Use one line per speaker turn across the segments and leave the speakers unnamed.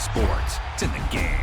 Sports. It's in the game.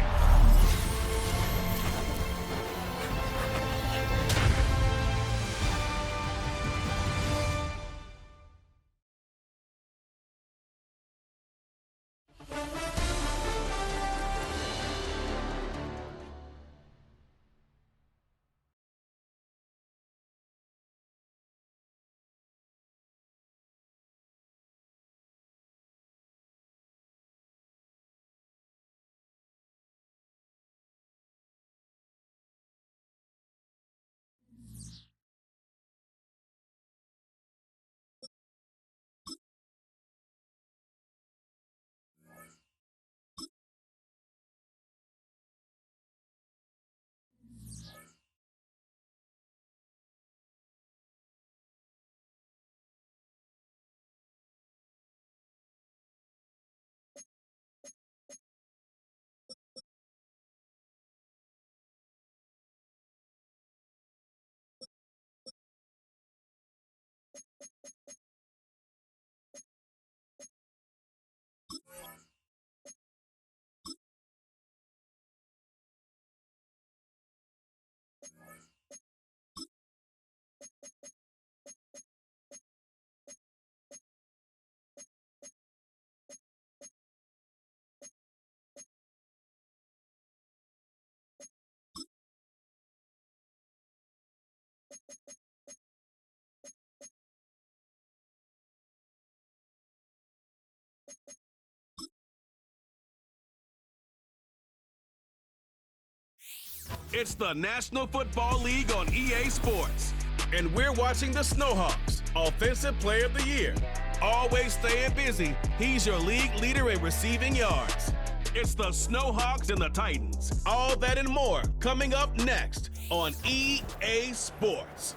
It's the National Football League on EA Sports. And we're watching the Snowhawks, Offensive Player of the Year. Always staying busy, he's your league leader in receiving yards. It's the Snowhawks and the Titans. All that and more coming up next on EA Sports.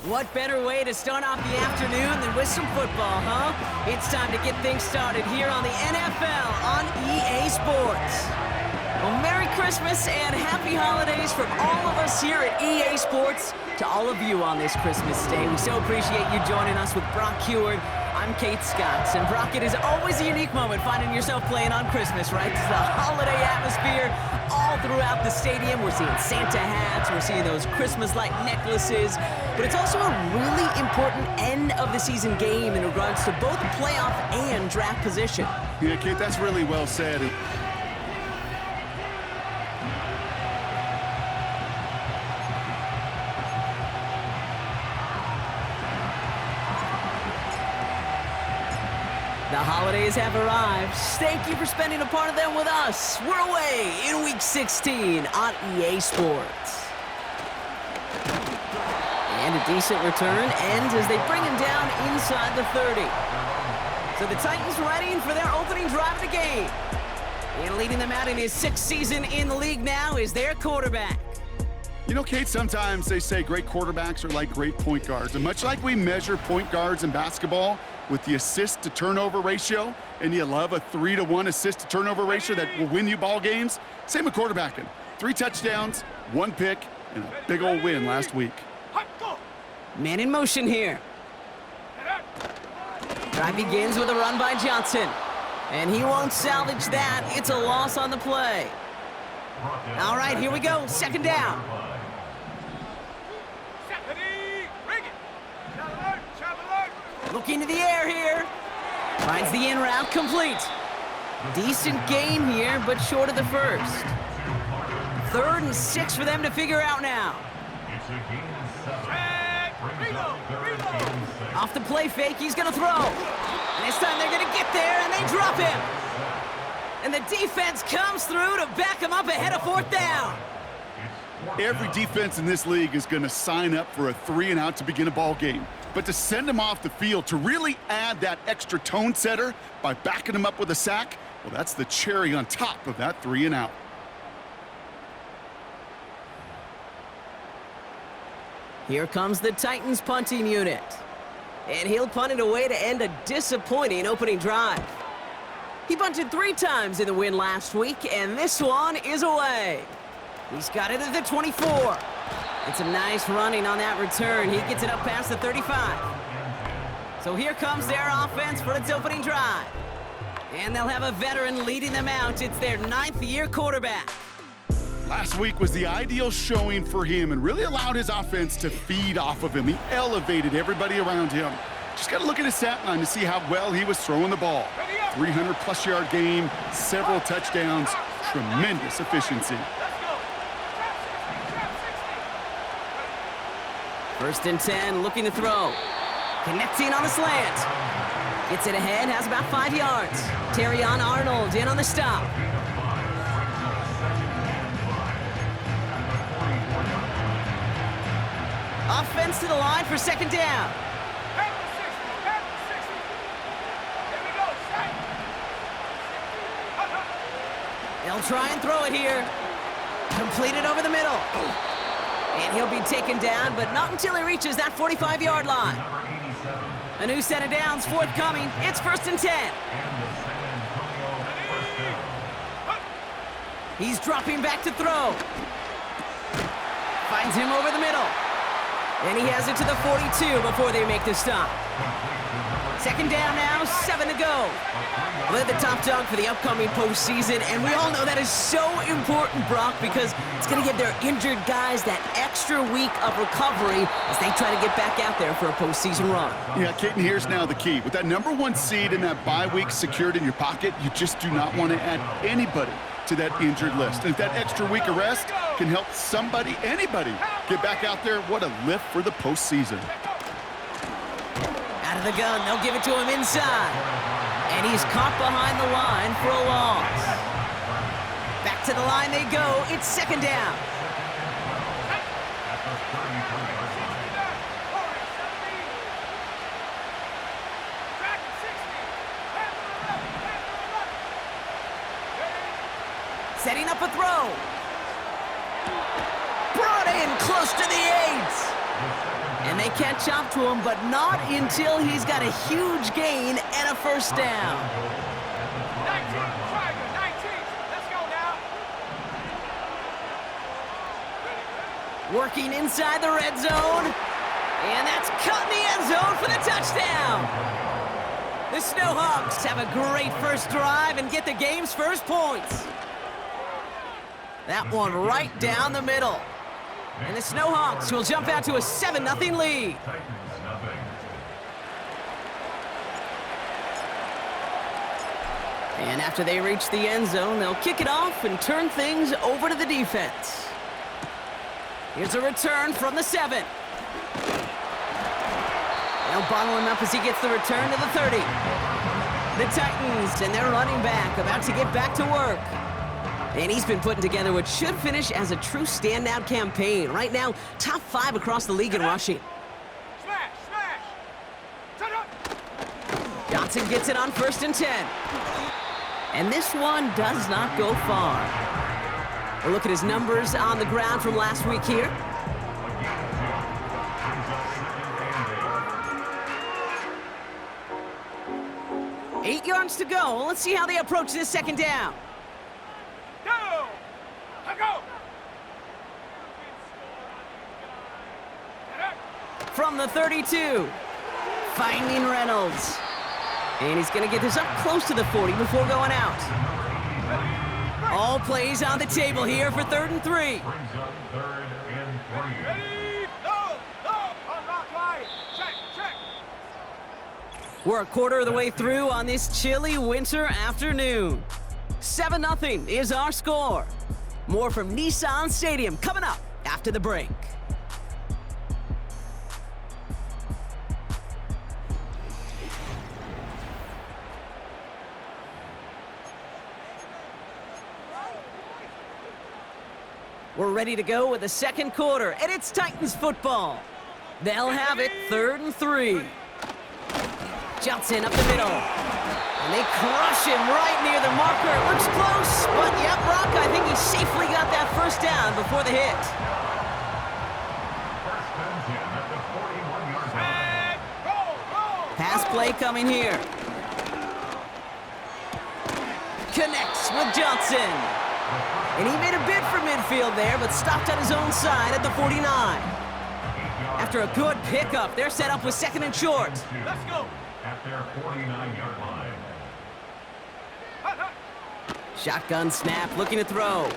What better way to start off the afternoon than with some football, huh? It's time to get things started here on the NFL on EA Sports. Well, Merry Christmas and Happy Holidays from all of us here at EA Sports to all of you on this Christmas day. We so appreciate you joining us with Brock Heward. I'm Kate Scotts, and Brock, it is always a unique moment finding yourself playing on Christmas, right? It's the holiday atmosphere all throughout the stadium. We're seeing Santa hats, we're seeing those Christmas-like necklaces, but it's also a really important end-of-the-season game in regards to both playoff and draft position.
Yeah, Kate, that's really well said.
The holidays have arrived. Thank you for spending a part of them with us. We're away in Week 16 on EA Sports. And a decent return ends as they bring him down inside the 30. So the Titans ready for their opening drive of the game. And leading them out in his 6th season in the league now is their quarterback.
You know, Kate, sometimes they say great quarterbacks are like great point guards. And much like we measure point guards in basketball with the assist-to-turnover ratio, and you love a 3-to-1 assist-to-turnover ratio that will win you ball games, same with quarterbacking. 3 touchdowns, 1 pick, and a big old win last week.
Man in motion here. Drive begins with a run by Johnson. And he won't salvage that. It's a loss on the play. All right, here we go. 2nd down. Looking to the air here. Finds the in route complete. Decent game here, but short of the first. 3rd and 6 for them to figure out now. Off the play fake, he's going to throw. And this time they're going to get there, and they drop him. And the defense comes through to back him up ahead of 4th down.
Every defense in this league is going to sign up for a 3-and-out to begin a ball game. But to send him off the field, to really add that extra tone setter by backing him up with a sack, well, that's the cherry on top of that 3-and-out.
Here comes the Titans punting unit. And he'll punt it away to end a disappointing opening drive. He punted 3 times in the win last week, and this one is away. He's got it at the 24. It's a nice running on that return. He gets it up past the 35. So here comes their offense for its opening drive. And they'll have a veteran leading them out. It's their 9th-year quarterback.
Last week was the ideal showing for him and really allowed his offense to feed off of him. He elevated everybody around him. Just got to look at his stat line to see how well he was throwing the ball. 300-plus yard game, several touchdowns, tremendous efficiency.
First and 10, looking to throw. Connecting on the slant. Gets it ahead, has about 5 yards. Terrion Arnold in on the stop. Offense to the line for second down. They'll try and throw it here. Completed over the middle. And he'll be taken down, but not until he reaches that 45-yard line. A new set of downs forthcoming. It's first and 10. He's dropping back to throw. Finds him over the middle. And he has it to the 42 before they make the stop. Second down now, 7 to go. They're the top dog for the upcoming postseason, and we all know that is so important, Brock, because it's going to give their injured guys that extra week of recovery as they try to get back out there for a postseason run.
Yeah, Caden, here's now the key. With that #1 seed and that bye week secured in your pocket, you just do not want to add anybody to that injured list. And if that extra week of rest can help somebody, anybody, get back out there, what a lift for the postseason.
Out of the gun, they'll give it to him inside. And he's caught behind the line for a loss. Back to the line they go. It's second down. Setting up a throw. Brought in close to the 8. And they catch up to him, but not until he's got a huge gain and a first down.
19, let's go now.
Working inside the red zone. And that's cut in the end zone for the touchdown. The Snowhawks have a great first drive and get the game's first points. That one right down the middle. And the Snowhawks will jump out to a 7-0 lead. And after they reach the end zone, they'll kick it off and turn things over to the defense. Here's a return from the 7. They'll bottle him up as he gets the return to the 30. The Titans and their running back about to get back to work. And he's been putting together what should finish as a true standout campaign. Right now, top 5 across the league in rushing.
Smash, smash.
Johnson gets it on first and 10. And this one does not go far. A look at his numbers on the ground from last week here. Eight yards to go. Let's see how they approach this second down.
Go!
From the 32, finding Reynolds. And he's going to get this up close to the 40 before going out. All plays on the table here for 3rd and 3.
Ready? No! On rock line. Check.
We're a quarter of the way through on this chilly winter afternoon. 7-0 is our score. More from Nissan Stadium coming up after the break. We're ready to go with the second quarter, and it's Titans football. They'll have it 3rd and 3. Johnson up the middle. And they crush him right near the marker. It looks close, but yep, Brock, I think he safely got that first down before the hit. Pass play coming here. Connects with Johnson. And he made a bid for midfield there, but stopped on his own side at the 49. After a good pickup, they're set up with 2nd and short.
Let's go.
At their 49-yard line.
Shotgun snap, looking to throw.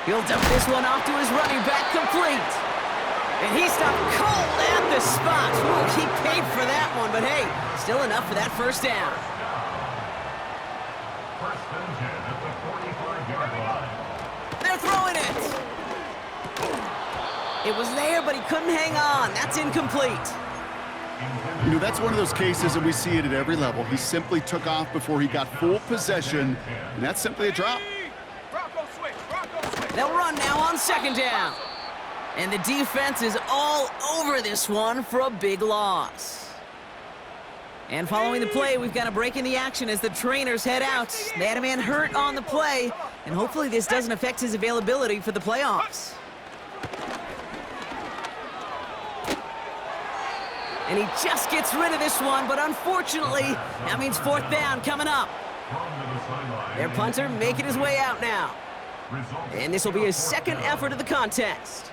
He'll dump this one off to his running back, complete. And he stopped cold at the spot. Ooh, he paid for that one, but hey, still enough for that first down. They're throwing it. It was there, but he couldn't hang on. That's incomplete.
You know, that's one of those cases, and we see it at every level. He simply took off before he got full possession, and that's simply a drop.
Bronco switch. Bronco switch.
They'll run now on second down. And the defense is all over this one for a big loss. And following the play, we've got a break in the action as the trainers head out. They had a man hurt on the play, and hopefully this doesn't affect his availability for the playoffs. And he just gets rid of this one, but unfortunately, that means fourth down coming up. Their punter making his way out now. And this will be his second effort of the contest.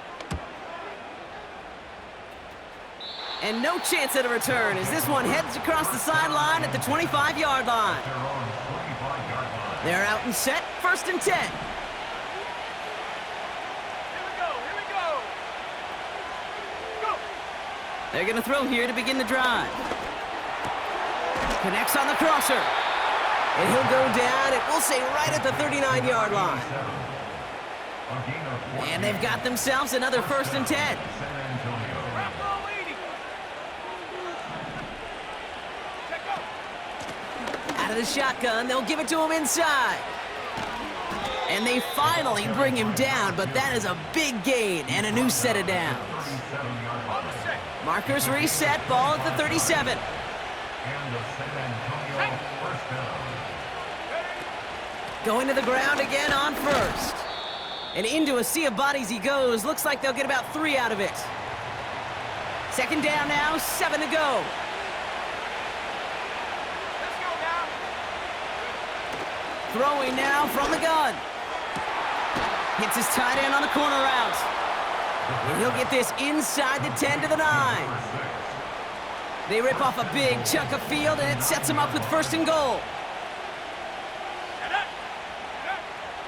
And no chance at a return as this one heads across the sideline at the 25-yard line. They're out and set, 1st and 10.
Here we go. Go.
They're going to throw here to begin the drive. Connects on the crosser. And he'll go down, and we'll say right at the 39-yard line. And they've got themselves another 1st and 10. Out of the shotgun, they'll give it to him inside. And they finally bring him down, but that is a big gain and a new set of downs. Markers reset, ball at the 37. Going to the ground again on 1st. And into a sea of bodies he goes. Looks like they'll get about 3 out of it. 2nd down now, 7 to go. Throwing now from the gun. Hits his tight end on the corner route. And he'll get this inside the 10 to the 9. They rip off a big chunk of field, and it sets him up with 1st and goal.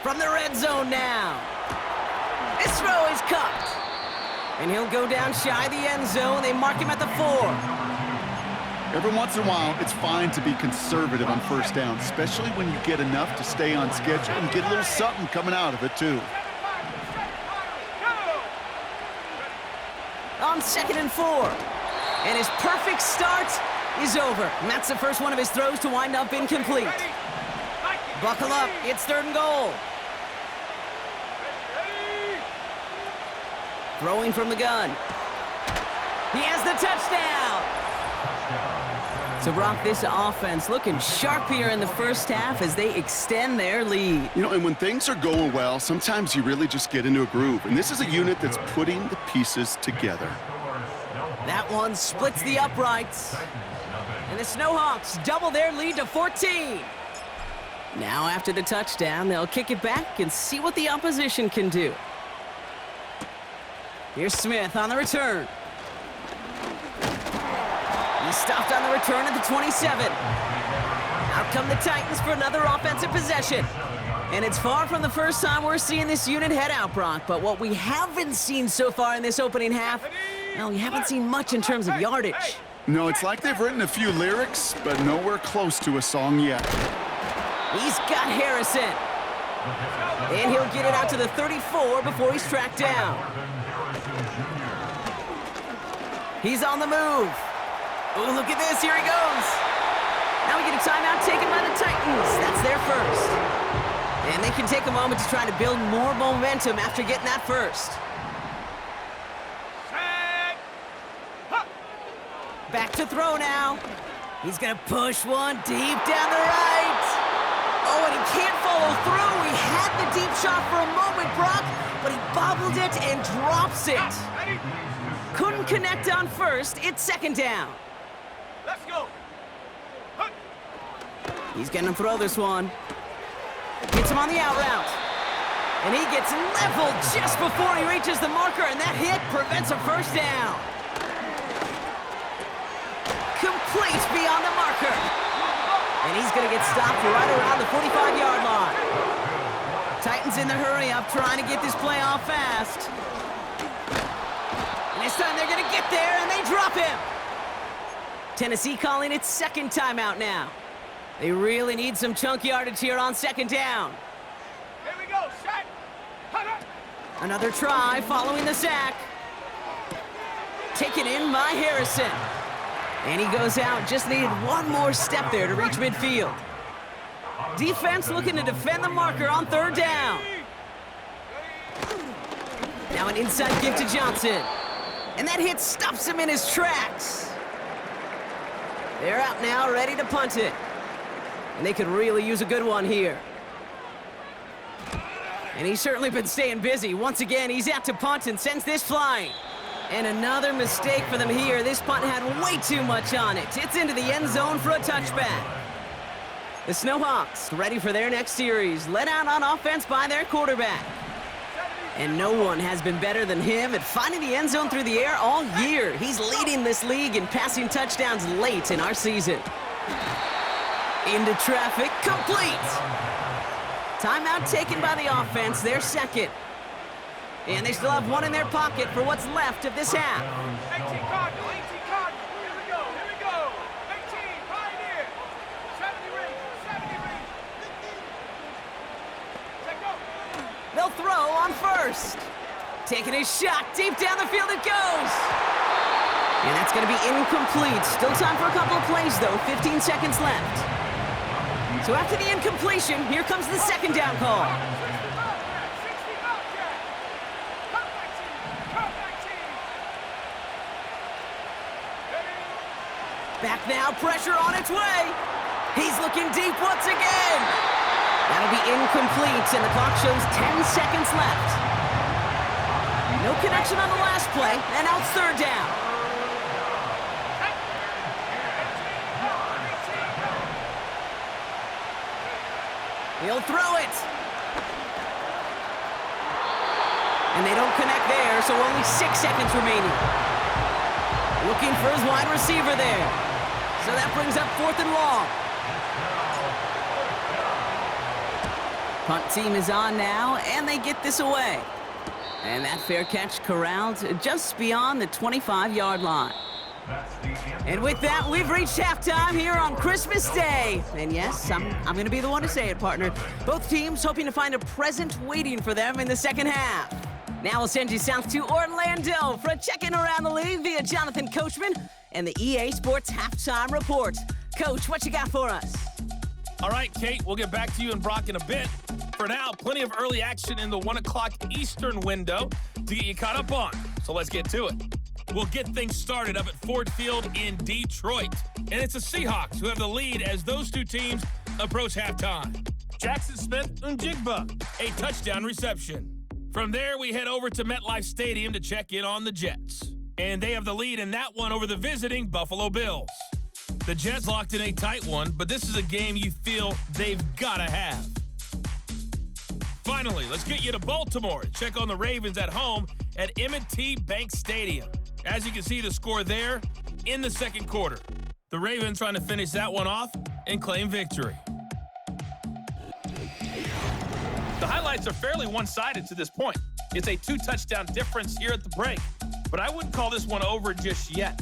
From the red zone now. This throw is cut. And he'll go down shy of the end zone. They mark him at the 4.
Every once in a while, it's fine to be conservative on 1st down, especially when you get enough to stay on schedule and get a little something coming out of it, too.
On 2nd and 4. And his perfect start is over. And that's the first one of his throws to wind up incomplete. Buckle up, it's 3rd and goal. Throwing from the gun. He has the touchdown. So, Brock, this offense looking sharp here in the first half as they extend their lead.
You know, and when things are going well, sometimes you really just get into a groove. And this is a unit that's putting the pieces together.
That one splits the uprights. And the Snowhawks double their lead to 14. Now, after the touchdown, they'll kick it back and see what the opposition can do. Here's Smith on the return. He stopped on the return at the 27. Out come the Titans for another offensive possession. And it's far from the first time we're seeing this unit head out, Brock. But what we haven't seen so far in this opening half, well, we haven't seen much in terms of yardage.
No, it's like they've written a few lyrics, but nowhere close to a song yet.
He's got Harrison. And he'll get it out to the 34 before he's tracked down. He's on the move. Oh, look at this. Here he goes. Now we get a timeout taken by the Titans. That's their first. And they can take a moment to try to build more momentum after getting that first. Back to throw now. He's going to push one deep down the right. Oh, and he can't follow through. He had the deep shot for a moment, Brock, but he bobbled it and drops it. Couldn't connect on 1st. It's 2nd down.
Let's go.
He's going to throw this one. Gets him on the out route. And he gets leveled just before he reaches the marker, and that hit prevents a first down. Complete beyond the marker. And he's going to get stopped right around the 45-yard line. Titans in the hurry-up, trying to get this play off fast. And this time they're going to get there, and they drop him. Tennessee calling its second timeout now. They really need some chunk yardage here on second down.
Here we go, shot. Hunter.
Another try following the sack. Taken in by Harrison. And he goes out, just needed one more step there to reach midfield. Defense looking to defend the marker on third down. Now an inside give to Johnson. And that hit stops him in his tracks. They're out now, ready to punt it. And they could really use a good one here. And he's certainly been staying busy. Once again, he's out to punt and sends this flying. And another mistake for them here. This punt had way too much on it. It's into the end zone for a touchback. The Snowhawks ready for their next series. Led out on offense by their quarterback. And no one has been better than him at finding the end zone through the air all year. He's leading this league in passing touchdowns late in our season. Into traffic, complete. Timeout taken by the offense, their second. And they still have one in their pocket for what's left of this half.
18 Cardinal, 18 Cardinal. Here we go, here we go. 18, Pioneer. 70 Rangers, 70 Rangers. Let go.
They'll throw on first. Taking a shot, deep down the field it goes. And that's going to be incomplete. Still time for a couple of plays, though. 15 seconds left. So after the incompletion, here comes the second down call.
60 Bobcat. Come back team. Come back team.
Back now, pressure on its way. He's looking deep once again. That'll be incomplete, and the clock shows 10 seconds left. No connection on the last play, and now it's third down. He'll throw it. And they don't connect there, so only 6 seconds remaining. Looking for his wide receiver there. So that brings up 4th and long. Punt team is on now, and they get this away. And that fair catch corralled just beyond the 25-yard line. And with that, we've reached halftime here on Christmas Day. And yes, I'm going to be the one to say it, partner. Both teams hoping to find a present waiting for them in the second half. Now we'll send you south to Orlando for a check-in around the league via Jonathan Coachman and the EA Sports Halftime Report. Coach, what you got for us?
All right, Kate, we'll get back to you and Brock in a bit. For now, plenty of early action in the 1 o'clock Eastern window to get you caught up on. So let's get to it. We'll get things started up at Ford Field in Detroit. And it's the Seahawks who have the lead as those two teams approach halftime. Jackson Smith-Njigba, a touchdown reception. From there, we head over to MetLife Stadium to check in on the Jets. And they have the lead in that one over the visiting Buffalo Bills. The Jets locked in a tight one, but this is a game you feel they've got to have. Finally, let's get you to Baltimore and check on the Ravens at home at M&T Bank Stadium. As you can see, the score there in the second quarter. The Ravens trying to finish that one off and claim victory. The highlights are fairly one-sided to this point. It's a 2-touchdown difference here at the break, but I wouldn't call this one over just yet.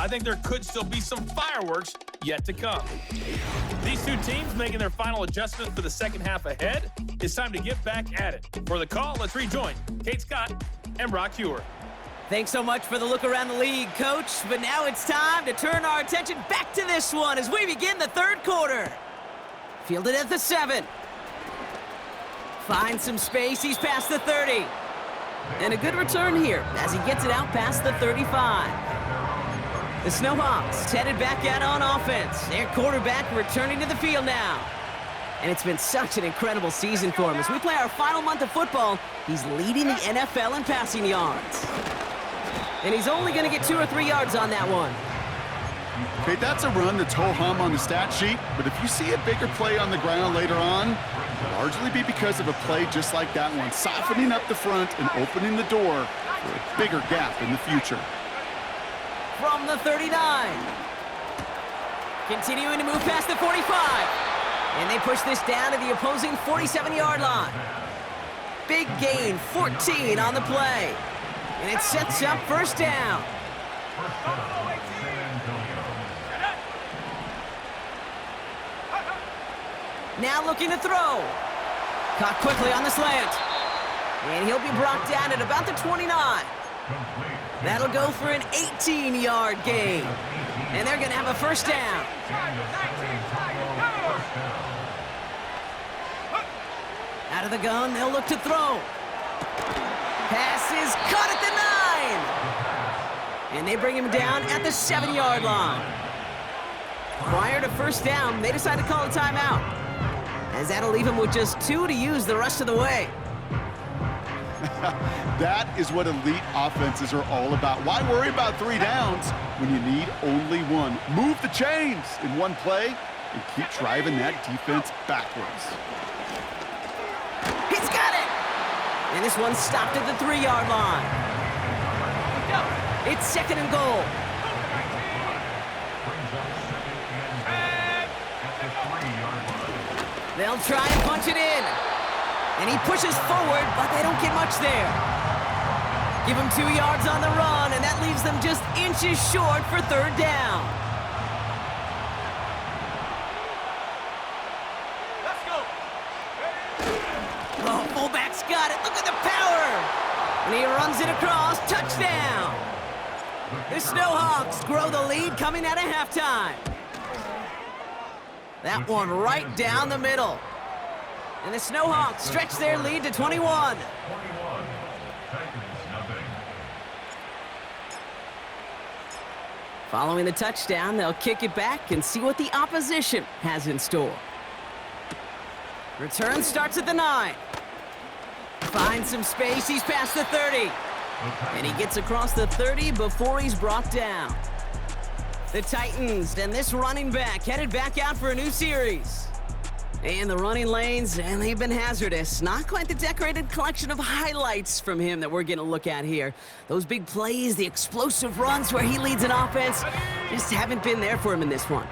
I think there could still be some fireworks yet to come. These two teams making their final adjustment for the second half ahead. It's time to get back at it. For the call, let's rejoin Kate Scott and Brock Hewer.
Thanks so much for the look around the league, Coach. But now it's time to turn our attention back to this one as we begin the third quarter. Fielded at the 7. Finds some space. He's past the 30. And a good return here as he gets it out past the 35. The Snowhawks headed back out on offense. Their quarterback returning to the field now. And it's been such an incredible season for him. As we play our final month of football, he's leading the NFL in passing yards. And he's only going to get 2 or 3 yards on that one.
Okay, that's a run that's ho-hum on the stat sheet, but if you see a bigger play on the ground later on, it'll largely be because of a play just like that one, softening up the front and opening the door for a bigger gap in the future.
From the 39. Continuing to move past the 45. And they push this down to the opposing 47-yard line. big gain, 14 on the play. And it sets up first down. Now looking to throw. Caught quickly on the slant. And he'll be brought down at about the 29. That'll go for an 18-yard gain. And they're going to have a first down. Out of the gun, they'll look to throw. Pass is caught at the 9. And they bring him down at the 7-yard line. Prior to first down, they decide to call a timeout, as that'll leave him with just 2 to use the rest of the way.
That is what elite offenses are all about. Why worry about 3 downs when you need only 1? Move the chains in one play and keep driving that defense backwards.
He's got it! And this one's stopped at the 3-yard line. It's second and goal. They'll try and punch it in. And he pushes forward, but they don't get much there. Give him 2 yards on the run, and that leaves them just inches short for third down.
Let's go.
Oh, fullback's got it. Look at the power. And he runs it across. Touchdown. The Snowhawks grow the lead coming out of halftime. That one right down the middle. And the Snowhawks stretch their lead to 21. Following the touchdown, they'll kick it back and see what the opposition has in store. Return starts at the 9. Finds some space, he's past the 30. And he gets across the 30 before he's brought down. The Titans and this running back headed back out for a new series. And the running lanes, and they've been hazardous. Not quite the decorated collection of highlights from him that we're going to look at here. Those big plays, the explosive runs where he leads an offense, just haven't been there for him in this one.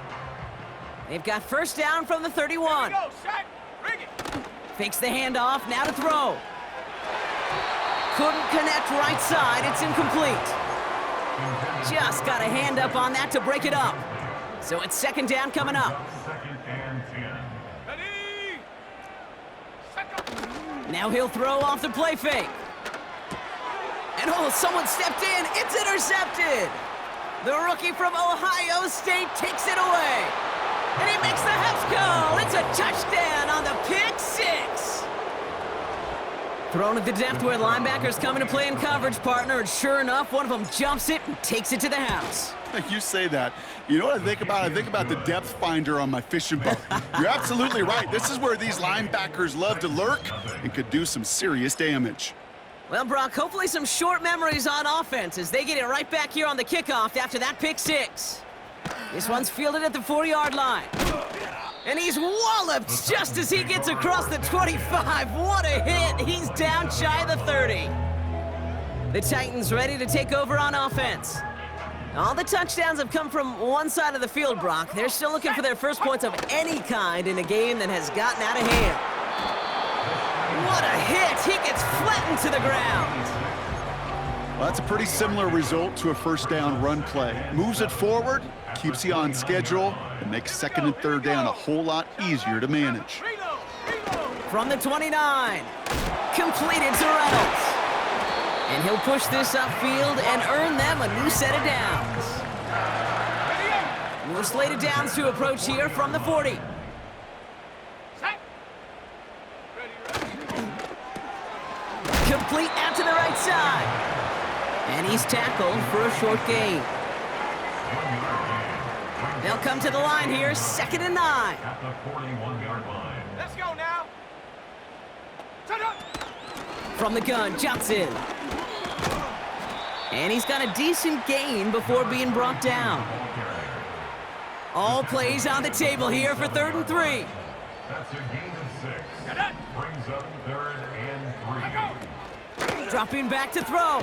They've got first down from the 31.
Go, Shaq. Bring it.
Fakes the handoff, now to throw. Couldn't connect right side, it's incomplete. Just got a hand up on that to break it up. So it's second down coming up.
Ready. Second.
Now he'll throw off the play fake. And oh, someone stepped in, it's intercepted. The rookie from Ohio State takes it away. And he makes the house call. It's a touchdown on the pick 6. Thrown at the depth where linebackers come into play in coverage, partner, and sure enough, one of them jumps it and takes it to the house.
You say that. You know what I think about? I think about the depth finder on my fishing boat. You're absolutely right. This is where these linebackers love to lurk and could do some serious damage.
Well, Brock, hopefully some short memories on offense as they get it right back here on the kickoff after that pick 6. This one's fielded at the 4-yard line. And he's walloped just as he gets across the 25. What a hit. He's down shy of the 30. The Titans ready to take over on offense. All the touchdowns have come from one side of the field, Brock. They're still looking for their first points of any kind in a game that has gotten out of hand. What a hit. He gets flattened to the ground.
Well, that's a pretty similar result to a first down run play. Moves it forward, keeps you on schedule, and makes second and third down a whole lot easier to manage.
From the 29, completed to Reynolds. And he'll push this upfield and earn them a new set of downs. More slated downs to approach here from the 40. Complete out to the right side. And he's tackled for a short gain. They'll come to the line here, second and 9.
At the 41-yard line.
Let's go now. Turn up.
From the gun, Johnson. And he's got a decent gain before being brought down. All plays on the table here for third and 3.
That's a gain of 6. Brings up third and 3.
Dropping back to throw.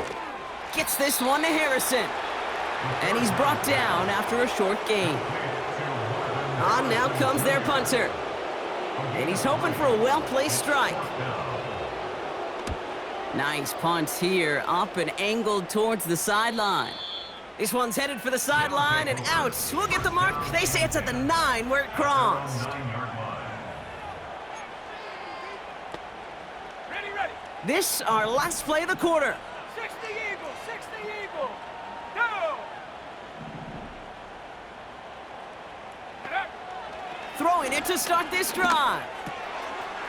Gets this one to Harrison. And he's brought down after a short gain. On now comes their punter. And he's hoping for a well-placed strike. Nice punt here, up and angled towards the sideline. This one's headed for the sideline and out. We'll get the mark. They say it's at the 9 where it crossed.
Ready.
This, our last play of the quarter.
60 Eagle. Go.
Throwing it to start this drive.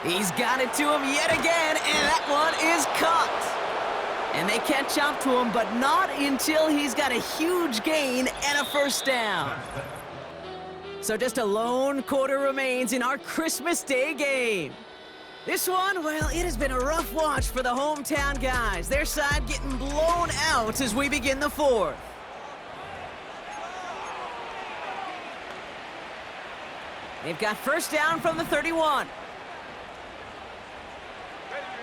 He's got it to him yet again, and that one is caught. And they catch up to him, but not until he's got a huge gain and a first down. So just a lone quarter remains in our Christmas Day game. This one, well, it has been a rough watch for the hometown guys. Their side getting blown out as we begin the fourth. They've got first down from the 31.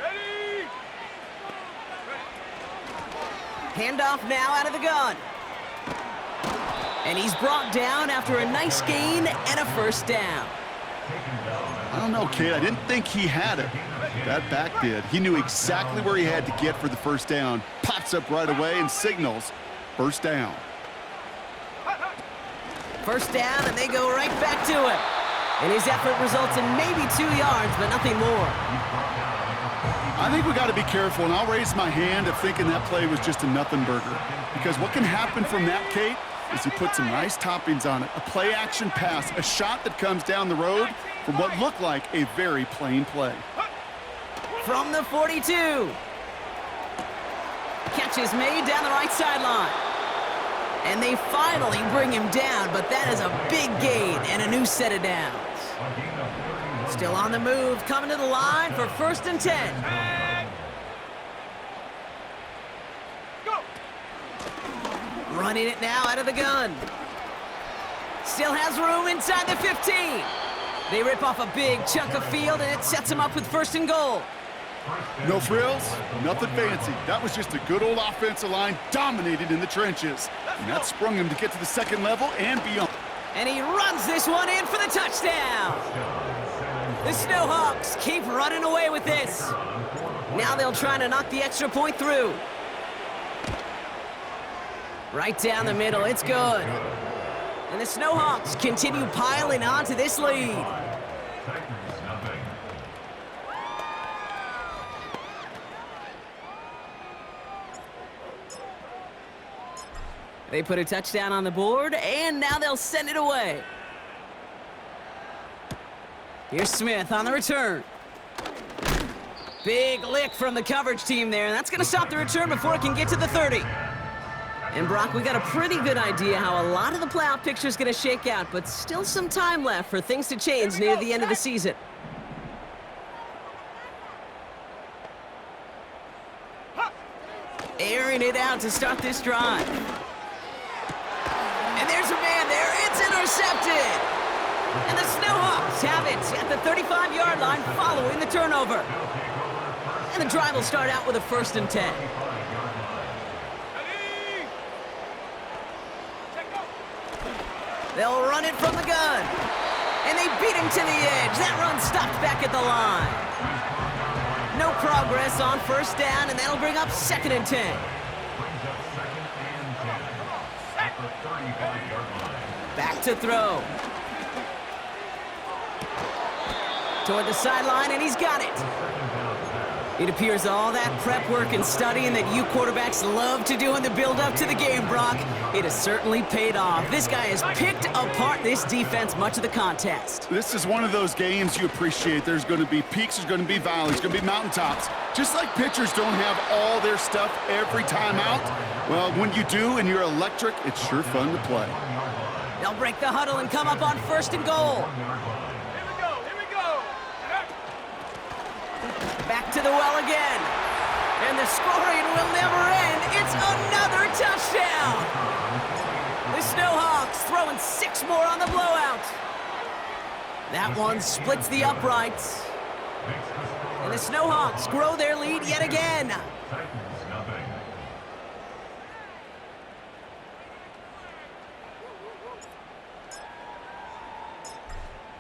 Ready.
Handoff now out of the gun. And he's brought down after a nice gain and a first down.
I don't know, Kate. I didn't think he had it. That back did. He knew exactly where he had to get for the first down. Pops up right away and signals first down.
First down, and they go right back to it. And his effort results in maybe 2 yards, but nothing more.
I think we got to be careful, and I'll raise my hand of thinking that play was just a nothing burger. Because what can happen from that, Kate, is he put some nice toppings on it. A play-action pass, a shot that comes down the road from what looked like a very plain play.
From the 42. Catch is made down the right sideline. And they finally bring him down, but that is a big gain and a new set of downs. Still on the move, coming to the line for first and 10.
And go.
Running it now out of the gun. Still has room inside the 15. They rip off a big chunk of field, and it sets them up with first and goal.
No frills, nothing fancy. That was just a good old offensive line dominated in the trenches. And that sprung him to get to the second level and beyond.
And he runs this one in for the touchdown. The Snowhawks keep running away with this. Now they'll try to knock the extra point through. Right down the middle, it's good. And the Snowhawks continue piling on to this lead. They put a touchdown on the board, and now they'll send it away. Here's Smith on the return. Big lick from the coverage team there, and that's going to stop the return before it can get to the 30. And Brock, we got a pretty good idea how a lot of the playoff picture is going to shake out, but still some time left for things to change near the end of the season. Airing it out to start this drive. And there's a man there. It's intercepted. And the Snowhawks have it at the 35-yard line following the turnover. And the drive will start out with a first and 10. They'll run it from the gun. And they beat him to the edge. That run stopped back at the line. No progress on first down, and that'll bring up second and 10. Back to throw. Toward the sideline, and he's got it. It appears all that prep work and studying that you quarterbacks love to do in the build-up to the game, Brock, it has certainly paid off. This guy has picked apart this defense much of the contest.
This is one of those games you appreciate. There's going to be peaks, there's going to be valleys, there's going to be mountaintops. Just like pitchers don't have all their stuff every time out, well, when you do and you're electric, it's sure fun to play.
They'll break the huddle and come up on first and goal.
Here we go.
Back to the well again. And the scoring will never end. It's another touchdown. The Snowhawks throwing 6 more on the blowout. That one splits the uprights. And the Snowhawks grow their lead yet again.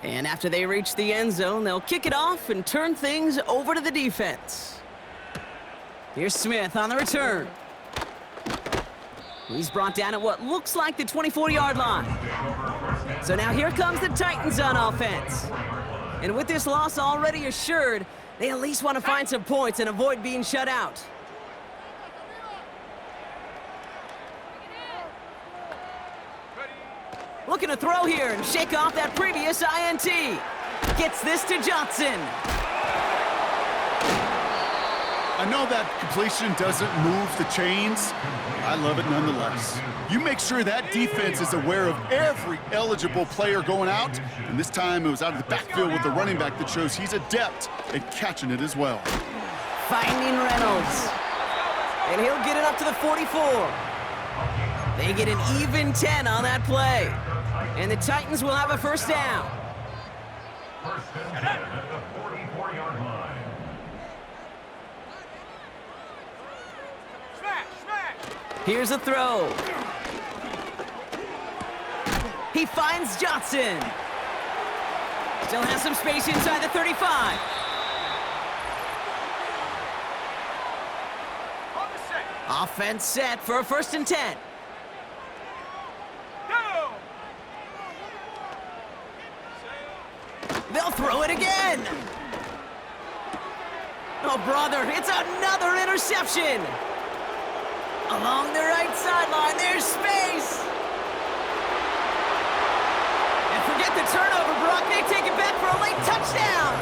And after they reach the end zone, they'll kick it off and turn things over to the defense. Here's Smith on the return. He's brought down at what looks like the 24-yard line. So now here comes the Titans on offense. And with this loss already assured, they at least want to find some points and avoid being shut out. Looking to throw here and shake off that previous INT. Gets this to Johnson.
I know that completion doesn't move the chains. I love it nonetheless. You make sure that defense is aware of every eligible player going out, and this time it was out of the backfield with the running back that shows he's adept at catching it as well.
Finding Reynolds. And he'll get it up to the 44. They get an even 10 on that play. And the Titans will have a first down.
First and 10 at the 44-yard line.
Smash, smash.
Here's a throw. He finds Johnson. Still has some space inside the 35.
On the set.
Offense set for a first and 10.
Go.
They'll throw it again. Oh, brother, it's another interception. Along the right sideline, there's space. And forget the turnover, Brock. They take it back for a late touchdown.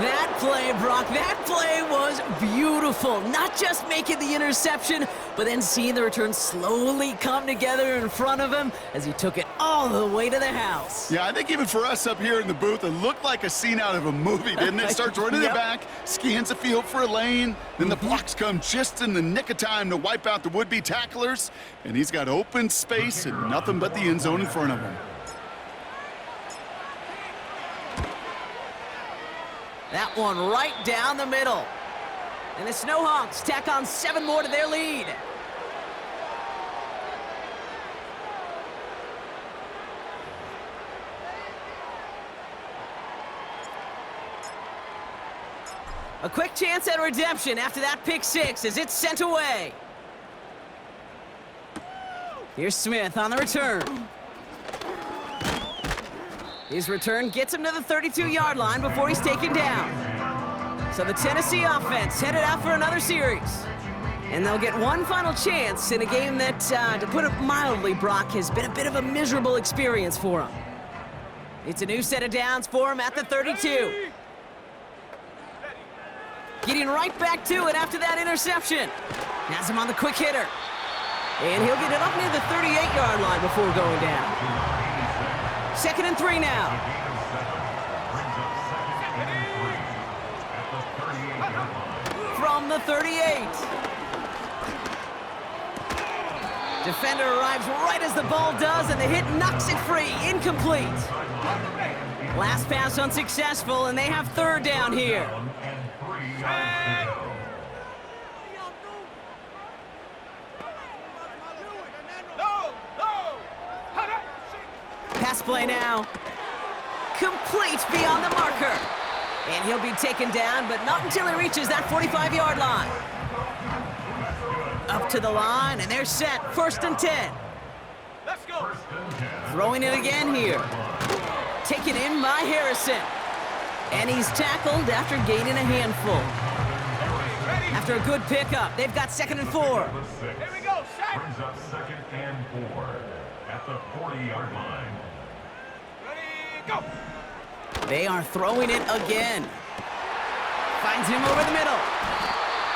That play, Brock, that play was beautiful. Not just making the interception, but then seeing the return slowly come together in front of him as he took it all the way to the house.
Yeah, I think even for us up here in the booth, it looked like a scene out of a movie, didn't it? Starts running
Yep.
it back, scans the field for a lane, then the blocks come just in the nick of time to wipe out the would-be tacklers, and he's got open space and nothing but the end zone in front of him.
That one right down the middle. And the Snowhawks tack on 7 more to their lead. A quick chance at redemption after that pick 6 as it's sent away. Here's Smith on the return. His return gets him to the 32-yard line before he's taken down. So the Tennessee offense headed out for another series. And they'll get one final chance in a game that, to put it mildly, Brock, has been a bit of a miserable experience for him. It's a new set of downs for him at the 32. Getting right back to it after that interception. Has him on the quick hitter. And he'll get it up near the 38-yard line before going down. 2nd and 3 now. From the 38. Defender arrives right as the ball does, and the hit knocks it free. Incomplete. Last pass unsuccessful, and they have 3rd down here. Pass play now. Complete beyond the marker. And he'll be taken down, but not until he reaches that 45-yard line. Up to the line, and they're set. 1st and 10.
Let's go.
Throwing it again here. Taken in by Harrison. And he's tackled after gaining a handful. After a good pickup, they've got 2nd and 4.
Here we go. Set.
Brings up 2nd and 4 at the 40-yard line.
Ready, go.
They are throwing it again. Finds him over the middle.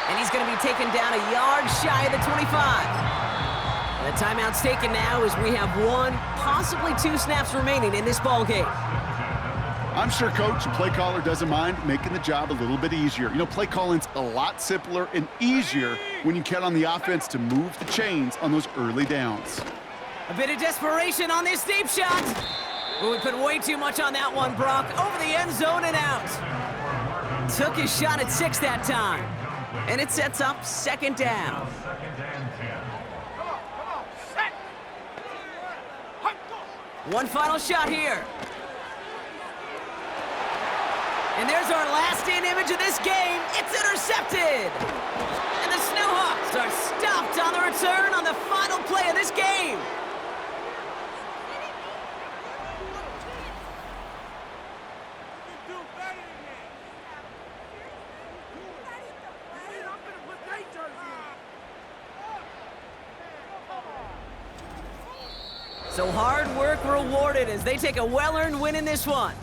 And he's going to be taken down a yard shy of the 25. And the timeout's taken now as we have 1, possibly 2 snaps remaining in this ball game.
I'm sure Coach, play caller doesn't mind making the job a little bit easier. You know, play calling's a lot simpler and easier when you count on the offense to move the chains on those early downs.
A bit of desperation on this deep shot. Well, we put way too much on that one, Brock. Over the end zone and out. Took his shot at 6 that time. And it sets up 2nd down.
2nd and 10.
Come on, set. Hunt, go.
One final shot here. And there's our last-in image of this game. It's intercepted. And the Snowhawks are stopped on the return on the final play of this game. So hard work rewarded as they take a well-earned win in this one.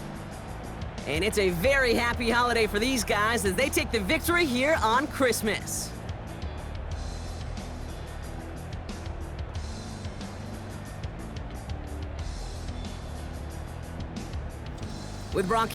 And it's a very happy holiday for these guys as they take the victory here on Christmas. With Brock